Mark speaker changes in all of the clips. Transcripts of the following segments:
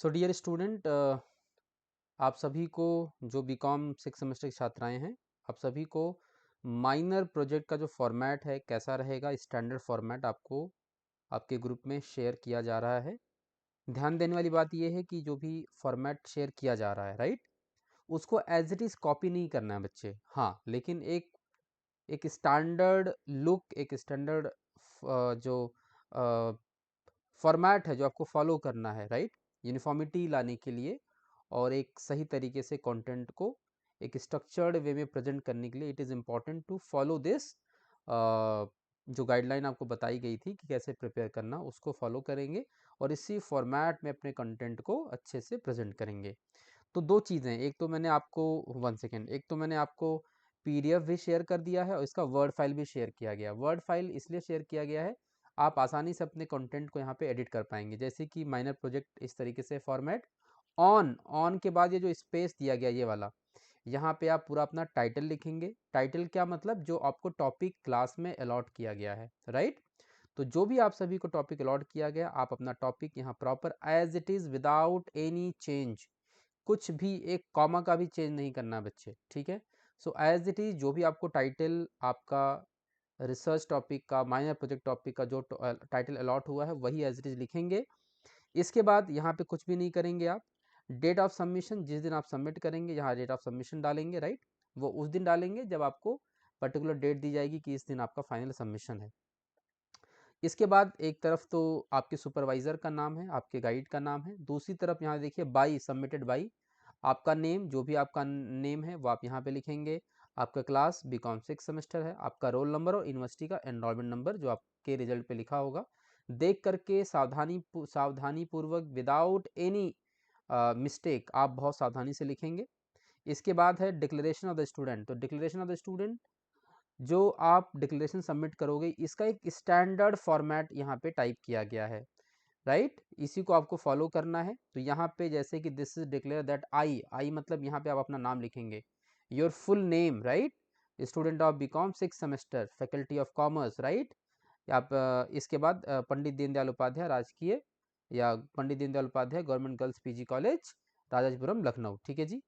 Speaker 1: So dear student, आप सभी को जो बीकॉम 6 सेमेस्टर की छात्राएं हैं, आप सभी को माइनर प्रोजेक्ट का जो फॉर्मेट है कैसा रहेगा, स्टैंडर्ड फॉर्मेट आपको आपके ग्रुप में शेयर किया जा रहा है। ध्यान देने वाली बात यह है कि जो भी फॉर्मेट शेयर किया जा रहा है, राइट, उसको एज इट इज़ कॉपी नहीं करना है बच्चे। हाँ, लेकिन एक एक स्टैंडर्ड लुक, एक स्टैंडर्ड जो फॉर्मेट है जो आपको फॉलो करना है, राइट, यूनिफॉर्मिटी लाने के लिए और एक सही तरीके से कंटेंट को एक स्ट्रक्चर्ड वे में प्रेजेंट करने के लिए it is important to follow this. जो गाइडलाइन आपको बताई गई थी कि कैसे प्रिपेयर करना, उसको फॉलो करेंगे और इसी फॉर्मेट में अपने कंटेंट को अच्छे से प्रेजेंट करेंगे। तो दो चीज़ें, एक तो मैंने आपको 1 सेकेंड, एक तो मैंने आपको पीडीएफ भी शेयर कर दिया है और इसका वर्ड फाइल भी शेयर किया गया। वर्ड फाइल इसलिए शेयर किया गया है, आप आसानी से अपने कंटेंट को यहाँ पे एडिट कर पाएंगे। जैसे कि माइनर प्रोजेक्ट इस तरीके से फॉर्मेट, ऑन ऑन के बाद ये जो स्पेस दिया गया ये वाला, यहाँ पे आप पूरा अपना टाइटल लिखेंगे। टाइटल क्या मतलब, जो आपको टॉपिक क्लास में अलॉट किया गया है, राइट। तो जो भी आप सभी को टॉपिक अलॉट किया गया, आप अपना टॉपिक यहाँ proper as it is without any change, कुछ भी एक कॉमा का भी चेंज नहीं करना बच्चे, ठीक है। सो एज इट इज़ जो भी आपको टाइटल आपका रिसर्च टॉपिक का, माइनर प्रोजेक्ट टॉपिक का जो टाइटल अलॉट हुआ है वही एज इट इज़ लिखेंगे। इसके बाद यहाँ पे कुछ भी नहीं करेंगे आप। डेट ऑफ सबमिशन, जिस दिन आप सबमिट करेंगे यहाँ डेट ऑफ सबमिशन डालेंगे, राइट, वो उस दिन डालेंगे जब आपको पर्टिकुलर डेट दी जाएगी कि इस दिन आपका फाइनल सबमिशन है। इसके बाद एक तरफ तो आपके सुपरवाइज़र का नाम है, आपके गाइड का नाम है, दूसरी तरफ यहाँ देखिए बाई, सबमिटेड बाई, आपका नेम, जो भी आपका नेम है वो आप यहाँ पे लिखेंगे। आपका क्लास बीकॉम 6 सेमेस्टर है, आपका रोल नंबर और यूनिवर्सिटी का एनरोलमेंट नंबर जो आपके रिजल्ट पे लिखा होगा, देख करके सावधानी पूर्वक विदाउट एनी मिस्टेक आप बहुत सावधानी से लिखेंगे। इसके बाद है डिक्लेरेशन ऑफ द स्टूडेंट। तो डिक्लेरेशन ऑफ द स्टूडेंट जो आप डिक्लेरेशन सबमिट करोगे, इसका एक स्टैंडर्ड फॉर्मेट यहाँ पे टाइप किया गया है, राइट, इसी को आपको फॉलो करना है। तो यहाँ पे जैसे कि this is declare that I मतलब यहाँ पे आप अपना नाम लिखेंगे, your full name, right, student of BCom 6 semester, faculty of commerce, right. आप इसके बाद पंडित दीनदयाल उपाध्याय राजकीय या Pandit Deendayal Upadhyay government girls PG college Rajajipuram Lucknow, ठीक है जी।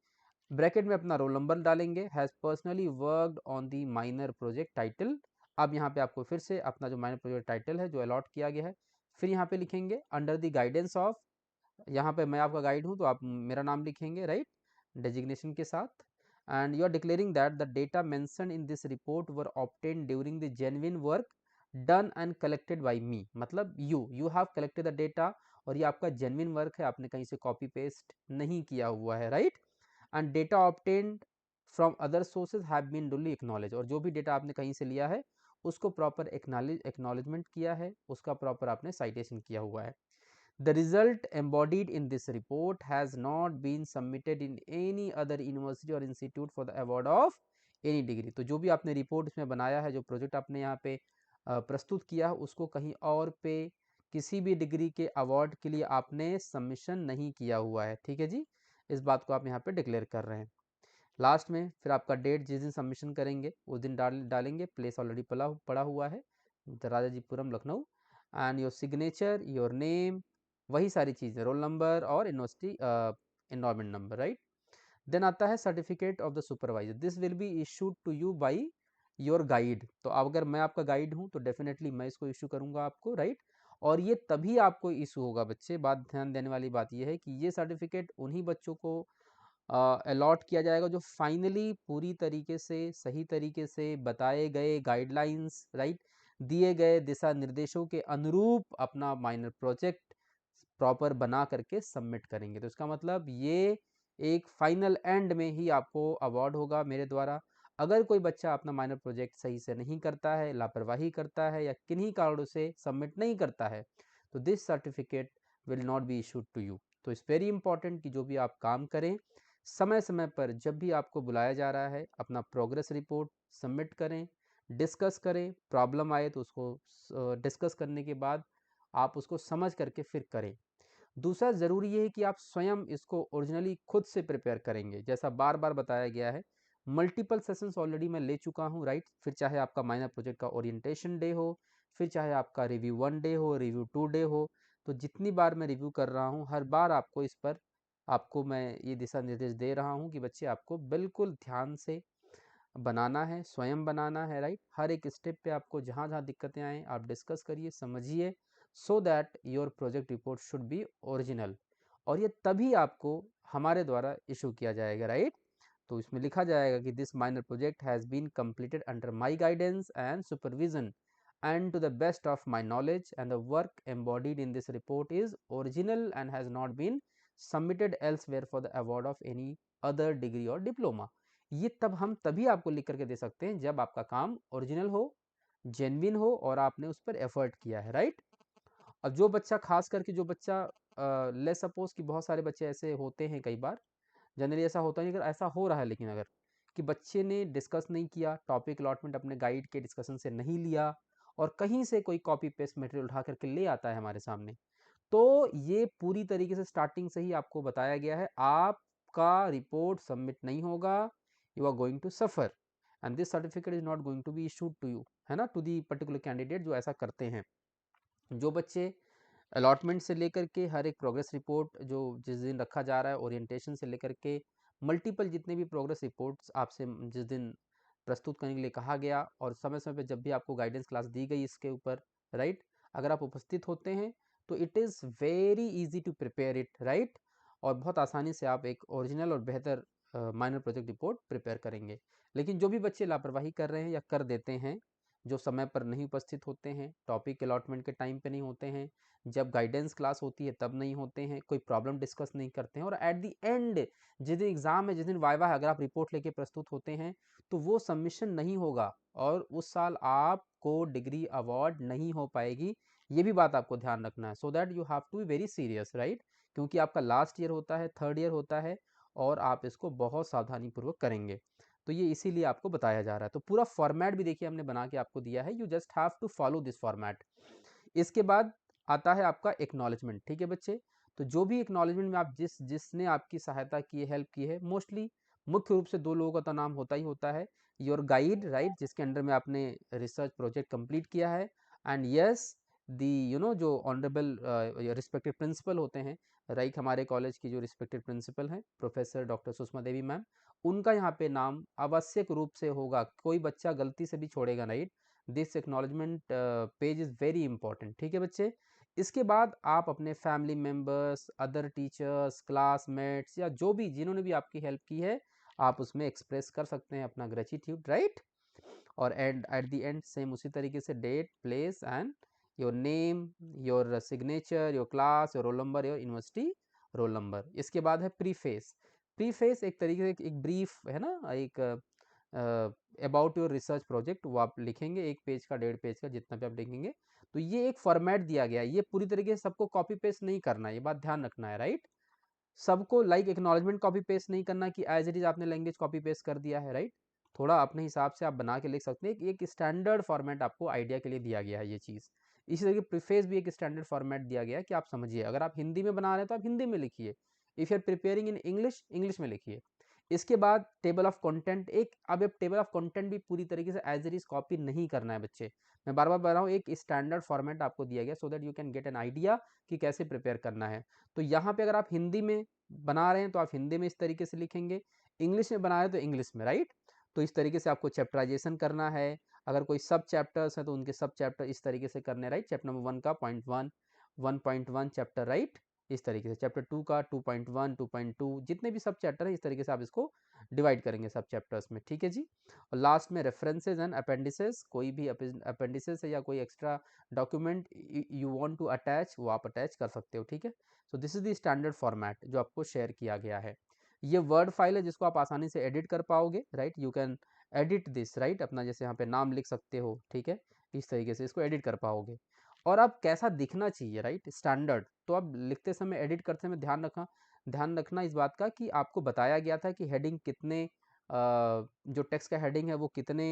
Speaker 1: ब्रैकेट में अपना रोल नंबर डालेंगे, has personally worked on the minor project title. अब यहाँ पे आपको फिर से अपना जो माइनर प्रोजेक्ट टाइटल है जो अलॉट किया गया है, फिर यहाँ पे लिखेंगे अंडर द गाइडेंस ऑफ, यहाँ पे मैं आपका गाइड हूँ तो आप मेरा नाम लिखेंगे, राइट, डेजिग्नेशन के साथ। And you are declaring that the data mention in this report were obtained during the genuine work done and collected by me, मतलब you have collected the data और ये आपका जेन्युइन वर्क है, आपने कहीं से कॉपी पेस्ट नहीं किया हुआ है, right. And data obtained from other sources have been duly acknowledge, और जो भी डेटा आपने कहीं से लिया है उसको प्रॉपर एक्नॉलेजमेंट किया है, उसका प्रॉपर आपने साइटेशन किया हुआ है। The result embodied in this report has not been submitted in any other university or institute for the award of any degree। तो जो भी आपने रिपोर्ट इसमें बनाया है, जो प्रोजेक्ट आपने यहाँ पे प्रस्तुत किया है, उसको कहीं और पे किसी भी डिग्री के अवार्ड के लिए आपने सबमिशन नहीं किया हुआ है, ठीक है जी। इस बात को आप यहाँ पे डिक्लेयर कर रहे हैं। लास्ट में फिर आपका डेट जिस दिन सबमिशन करेंगे उस दिन डालेंगे, प्लेस ऑलरेडी पड़ा हुआ है Rajajipuram Lucknow, and your signature, your name, वही सारी चीज़ें, रोल नंबर और university enrolment number, right. Then आता है certificate of the supervisor, this will be issued to you by your guide. तो अगर मैं आपका गाइड हूँ तो डेफिनेटली मैं इसको इशू करूँगा आपको, राइट। और ये तभी आपको इशू होगा बच्चे, बात ध्यान देने वाली बात ये है कि ये सर्टिफिकेट उन्हीं बच्चों को अलॉट किया जाएगा जो फाइनली पूरी तरीके से, सही तरीके से बताए गए गाइडलाइंस, राइट, दिए गए दिशा निर्देशों के अनुरूप अपना माइनर प्रोजेक्ट प्रॉपर बना करके सबमिट करेंगे। तो इसका मतलब ये एक फाइनल एंड में ही आपको अवार्ड होगा मेरे द्वारा। अगर कोई बच्चा अपना माइनर प्रोजेक्ट सही से नहीं करता है, लापरवाही करता है या किन्हीं कारणों से सबमिट नहीं करता है, तो this certificate will not be issued to you. तो इट्स वेरी इंपॉर्टेंट कि जो भी आप काम करें, समय समय पर जब भी आपको बुलाया जा रहा है अपना प्रोग्रेस रिपोर्ट सबमिट करें, डिस्कस करें, प्रॉब्लम आए तो उसको डिस्कस करने के बाद आप उसको समझ करके फिर करें। दूसरा ज़रूरी ये है कि आप स्वयं इसको ओरिजिनली खुद से प्रिपेयर करेंगे, जैसा बार बार बताया गया है। मल्टीपल सेशंस ऑलरेडी मैं ले चुका हूँ, राइट, फिर चाहे आपका माइनर प्रोजेक्ट का ओरिएंटेशन डे हो, फिर चाहे आपका रिव्यू 1 डे हो, रिव्यू 2 डे हो, तो जितनी बार मैं रिव्यू कर रहा हूँ हर बार आपको इस पर आपको मैं ये दिशा निर्देश दे रहा हूँ कि बच्चे आपको बिल्कुल ध्यान से बनाना है, स्वयं बनाना है, राइट। हर एक स्टेप पे आपको जहाँ जहाँ दिक्कतें आएँ आप डिस्कस करिए, समझिए, so that your project report should be original. और ये तभी आपको हमारे द्वारा इशू किया जाएगा, राइट। तो इसमें लिखा जाएगा कि this minor project has been completed under my guidance and supervision and to the best of my knowledge, and the work embodied in this report is original and has not been submitted elsewhere for the award of any other degree or diploma। ये तब हम तभी आपको लिख करके दे सकते हैं जब आपका काम ओरिजिनल हो, जेन्युइन हो और आपने उस पर एफर्ट किया है, राइट। अब जो बच्चा खास करके जो बच्चा लेट्स सपोज कि बहुत सारे बच्चे ऐसे होते हैं, कई बार जनरली ऐसा होता नहीं, अगर ऐसा हो रहा है लेकिन अगर कि बच्चे ने डिस्कस नहीं किया, टॉपिक अलॉटमेंट अपने गाइड के डिस्कशन से नहीं लिया और कहीं से कोई कॉपी पेस्ट मटेरियल उठा करके ले आता है हमारे सामने, तो ये पूरी तरीके से स्टार्टिंग से ही आपको बताया गया है आपका रिपोर्ट सबमिट नहीं होगा, you are going to suffer and this certificate is not going to be issued to you, है ना, टू दी पर्टिकुलर कैंडिडेट जो ऐसा करते हैं। जो बच्चे अलॉटमेंट से लेकर के हर एक प्रोग्रेस रिपोर्ट जो जिस दिन रखा जा रहा है, ओरिएंटेशन से लेकर के मल्टीपल जितने भी प्रोग्रेस रिपोर्ट्स आपसे जिस दिन प्रस्तुत करने के लिए कहा गया और समय समय पे जब भी आपको गाइडेंस क्लास दी गई इसके ऊपर, राइट, अगर आप उपस्थित होते हैं तो it is very easy to prepare it, right. और बहुत आसानी से आप एक ओरिजिनल और बेहतर माइनर प्रोजेक्ट रिपोर्ट प्रिपेयर करेंगे। लेकिन जो भी बच्चे लापरवाही कर रहे हैं या कर देते हैं, जो समय पर नहीं उपस्थित होते हैं, टॉपिक अलॉटमेंट के टाइम पे नहीं होते हैं, जब गाइडेंस क्लास होती है तब नहीं होते हैं, कोई प्रॉब्लम डिस्कस नहीं करते हैं और एट द एंड जिस दिन एग्जाम है, जिस दिन वाइवा है, अगर आप रिपोर्ट लेके प्रस्तुत होते हैं तो वो सबमिशन नहीं होगा और उस साल आपको डिग्री अवार्ड नहीं हो पाएगी। ये भी बात आपको ध्यान रखना है, so that you have to be very serious, right. क्योंकि आपका लास्ट ईयर होता है, थर्ड ईयर होता है और आप इसको बहुत सावधानी पूर्वक करेंगे। तो ये इसीलिए आपको बताया जा रहा है। तो पूरा फॉर्मेट भी देखिए हमने बना के आपको दिया है, you just have to follow this format. इसके बाद आता है आपका एक्नॉलेजमेंट, ठीक है बच्चे। तो जो भी एक्नॉलेजमेंट में आप जिसने आपकी सहायता की है, हेल्प की है, मोस्टली मुख्य रूप से दो लोगों का तो नाम होता ही होता है, योर गाइड, राइट, जिसके अंडर में आपने रिसर्च प्रोजेक्ट कंप्लीट किया है, एंड यस दी जो ऑनरेबल रिस्पेक्टेड प्रिंसिपल होते हैं, राइट, हमारे कॉलेज की जो रिस्पेक्टेड प्रिंसिपल हैं professor doctor Sushma Devi ma'am, उनका यहाँ पे नाम आवश्यक रूप से होगा, कोई बच्चा गलती से भी छोड़ेगा नहीं। This acknowledgement page is very important, ठीक है बच्चे। इसके बाद आप अपने family members, other teachers, classmates या जो भी जिन्होंने भी आपकी हेल्प की है, आप उसमें एक्सप्रेस कर सकते हैं अपना ग्रेटिट्यूड, राइट। और and at the end same उसी तरीके से date, place and your name, your signature, your class, your roll number, your university roll number. इसके बाद है प्रीफेस। प्रीफेस एक तरीके से एक ब्रीफ है ना, एक अबाउट योर रिसर्च प्रोजेक्ट, वो आप लिखेंगे 1 पेज का, 1.5 पेज का, जितना भी आप लिखेंगे। तो ये एक फॉर्मेट दिया गया है, ये पूरी तरीके से सबको कॉपी पेस्ट नहीं करना है, ये बात ध्यान रखना है, राइट। सबको लाइक एक्नॉलेजमेंट कॉपी पेस्ट नहीं करना कि एज इट इज आपने लैंग्वेज कॉपी पेस्ट कर दिया है, राइट। थोड़ा अपने हिसाब से आप बना के लिख सकते हैं, एक स्टैंडर्ड फॉर्मेट आपको आइडिया के लिए दिया गया है ये चीज़। इसी तरीके प्रीफेस भी एक स्टैंडर्ड फॉर्मेट दिया गया है कि आप समझिए, अगर आप हिंदी में बना रहे हैं तो आप हिंदी में लिखिए, if you are preparing in English, English में लिखिए। इसके बाद टेबल ऑफ कंटेंट, एक अब एक टेबल ऑफ कंटेंट भी पूरी तरीके से एज इट इज कॉपी नहीं करना है बच्चे। मैं बार बार बता रहा हूँ, एक स्टैंडर्ड फॉर्मेट आपको दिया गया सो that you can get an idea कि कैसे प्रिपेयर करना है। तो यहाँ पे अगर आप हिंदी में बना रहे हैं तो आप हिंदी में इस तरीके से लिखेंगे, इंग्लिश में बना रहे हैं तो इंग्लिश में, राइट। तो इस तरीके से आपको चैप्टराइजेशन करना है, अगर कोई सब चैप्टर्स हैं तो उनके सब चैप्टर इस तरीके से करने, राइट। चैप्टर नंबर 1 का .1, 1.1 चैप्टर, राइट, इस तरीके से चैप्टर 2 का 2.1, 2.2, जितने भी सब चैप्टर हैं इस तरीके से आप इसको डिवाइड करेंगे सब चैप्टर्स में, ठीक है जी। और लास्ट में रेफरेंसेज एंड अपेंडिसेस, कोई भी अपेंडिसेस है या कोई extra document you want to attach, वो आप अटैच कर सकते हो, ठीक है। So this is the standard format जो आपको शेयर किया गया है। ये वर्ड फाइल है जिसको आप आसानी से एडिट कर पाओगे, right, you can edit this, right, अपना जैसे यहाँ पे नाम लिख सकते हो, ठीक है, इस तरीके से इसको एडिट कर पाओगे। और अब कैसा दिखना चाहिए, राइट, स्टैंडर्ड, तो अब लिखते समय, एडिट करते समय ध्यान रखना इस बात का कि आपको बताया गया था कि हेडिंग कितने जो टेक्स्ट का हेडिंग है वो कितने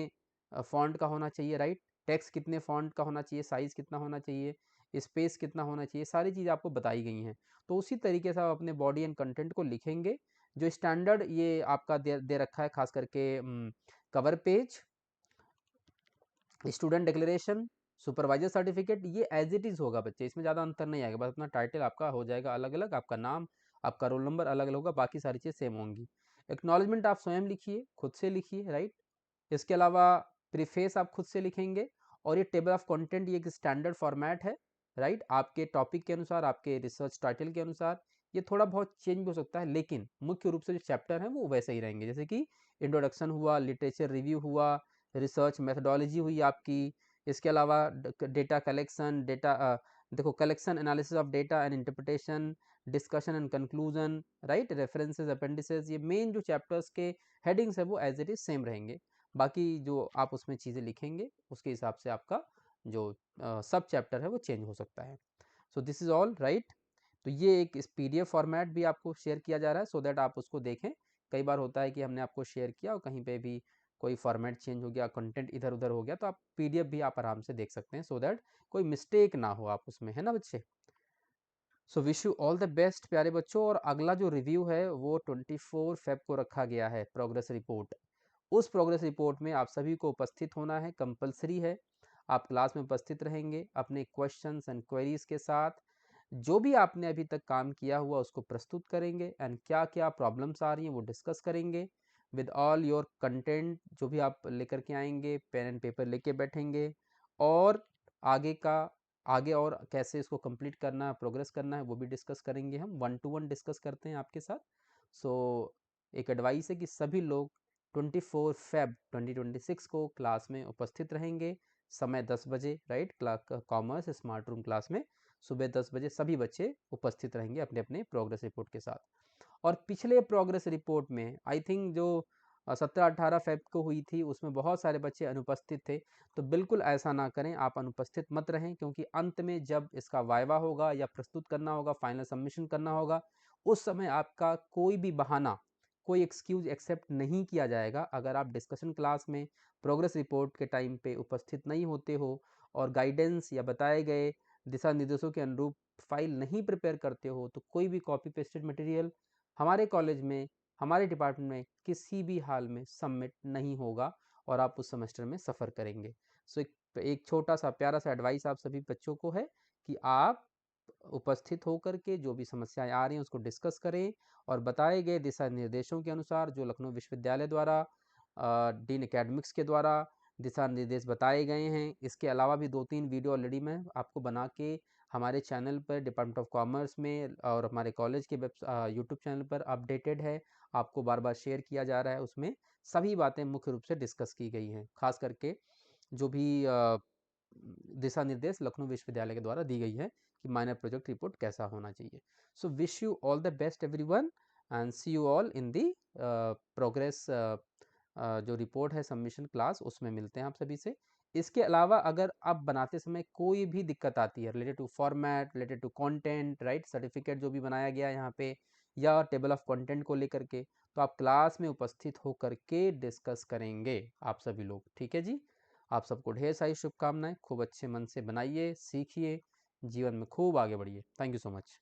Speaker 1: फॉन्ट का होना चाहिए, राइट, टेक्स्ट कितने फॉन्ट का होना चाहिए, साइज कितना होना चाहिए, स्पेस कितना होना चाहिए, सारी चीज़ आपको बताई गई हैं। तो उसी तरीके से आप अपने बॉडी एंड कंटेंट को लिखेंगे जो स्टैंडर्ड ये आपका दे रखा है, खास करके cover page, student declaration, supervisor certificate ये एज इट इज़ होगा बच्चे, इसमें ज़्यादा अंतर नहीं आएगा, बस अपना टाइटल आपका हो जाएगा अलग अलग, आपका नाम, आपका रोल नंबर अलग अलग होगा, बाकी सारी चीज़ सेम होंगी। एक्नॉलेजमेंट आप स्वयं लिखिए, खुद से लिखिए, राइट। इसके अलावा प्रीफेस आप खुद से लिखेंगे, और ये टेबल ऑफ कंटेंट ये एक स्टैंडर्ड फॉर्मेट है, राइट। आपके टॉपिक के अनुसार, आपके रिसर्च टाइटल के अनुसार ये थोड़ा बहुत चेंज भी हो सकता है, लेकिन मुख्य रूप से जो चैप्टर हैं वो वैसे ही रहेंगे। जैसे कि इंट्रोडक्शन हुआ, लिटरेचर रिव्यू हुआ, रिसर्च मेथडोलॉजी हुई आपकी, इसके अलावा डेटा कलेक्शन, देखो collection analysis of data and interpretation, discussion and conclusion, right, references, appendices, ये मेन जो चैप्टर्स के हेडिंग्स है वो एज इट इज सेम रहेंगे। बाकी जो आप उसमें चीज़ें लिखेंगे उसके हिसाब से आपका जो सब चैप्टर है वो चेंज हो सकता है। So this is all, right. तो ये एक इस पीडीएफ फॉर्मेट भी आपको शेयर किया जा रहा है, सो दैट आप उसको देखें। कई बार होता है कि हमने आपको शेयर किया और कहीं पे भी कोई फॉर्मेट चेंज हो गया, कंटेंट इधर उधर हो गया, तो आप पीडीएफ भी आप आराम से देख सकते हैं, सो दैट कोई मिस्टेक ना हो आप उसमें, है ना बच्चे। सो wish you all the best प्यारे बच्चों। और अगला जो रिव्यू है वो 24 फेब को रखा गया है, प्रोग्रेस रिपोर्ट। उस प्रोग्रेस रिपोर्ट में आप सभी को उपस्थित होना है, कंपलसरी है। आप क्लास में उपस्थित रहेंगे अपने क्वेश्चंस एंड क्वेरीज के साथ। जो भी आपने अभी तक काम किया हुआ उसको प्रस्तुत करेंगे, एंड क्या क्या प्रॉब्लम्स आ रही हैं वो डिस्कस करेंगे विद ऑल योर कंटेंट। जो भी आप लेकर के आएंगे, पेन एंड पेपर लेके बैठेंगे, और आगे का आगे और कैसे इसको कंप्लीट करना है, प्रोग्रेस करना है, वो भी डिस्कस करेंगे। हम 1-to-1 डिस्कस करते हैं आपके साथ। सो एक एडवाइस है कि सभी लोग 24 फेब 2026 को क्लास में उपस्थित रहेंगे। समय 10 बजे, right, commerce smart room class में सुबह 10 बजे सभी बच्चे उपस्थित रहेंगे अपने अपने प्रोग्रेस रिपोर्ट के साथ। और पिछले प्रोग्रेस रिपोर्ट में आई थिंक जो 17-18 फेब को हुई थी उसमें बहुत सारे बच्चे अनुपस्थित थे। तो बिल्कुल ऐसा ना करें, आप अनुपस्थित मत रहें, क्योंकि अंत में जब इसका वाइवा होगा या प्रस्तुत करना होगा, फाइनल सबमिशन करना होगा, उस समय आपका कोई भी बहाना, कोई एक्सक्यूज एक्सेप्ट नहीं किया जाएगा। अगर आप डिस्कशन क्लास में प्रोग्रेस रिपोर्ट के टाइम पे उपस्थित नहीं होते हो और गाइडेंस या बताए गए दिशा निर्देशों के अनुरूप फाइल नहीं प्रिपेयर करते हो, तो कोई भी कॉपी पेस्टेड मटेरियल हमारे कॉलेज में, हमारे डिपार्टमेंट में किसी भी हाल में सबमिट नहीं होगा, और आप उस सेमेस्टर में सफ़र करेंगे। सो एक छोटा सा प्यारा सा एडवाइस आप सभी बच्चों को है कि आप उपस्थित होकर के जो भी समस्याएं आ रही हैं उसको डिस्कस करें, और बताए गए दिशा निर्देशों के अनुसार जो लखनऊ विश्वविद्यालय द्वारा डीन एकेडमिक्स के द्वारा दिशा निर्देश बताए गए हैं। इसके अलावा भी 2-3 वीडियो ऑलरेडी मैं आपको बना के हमारे चैनल पर डिपार्टमेंट ऑफ कॉमर्स में और हमारे कॉलेज के यूट्यूब चैनल पर अपडेटेड है, आपको बार बार शेयर किया जा रहा है। उसमें सभी बातें मुख्य रूप से डिस्कस की गई हैं, खास करके जो भी दिशा निर्देश लखनऊ विश्वविद्यालय के द्वारा दी गई है कि माइनर प्रोजेक्ट रिपोर्ट कैसा होना चाहिए। So wish you all the best everyone, and see you all in the progress जो रिपोर्ट है सबमिशन क्लास, उसमें मिलते हैं आप सभी से। इसके अलावा अगर अब बनाते समय कोई भी दिक्कत आती है related to format, related to content, right, certificate जो भी बनाया गया है यहाँ पे, या टेबल ऑफ कंटेंट को लेकर के, तो आप क्लास में उपस्थित होकर के डिस्कस करेंगे आप सभी लोग, ठीक है जी। आप सबको ढेर सारी शुभकामनाएं, खूब अच्छे मन से बनाइए, सीखिए, जीवन में खूब आगे बढ़िए। Thank you so much.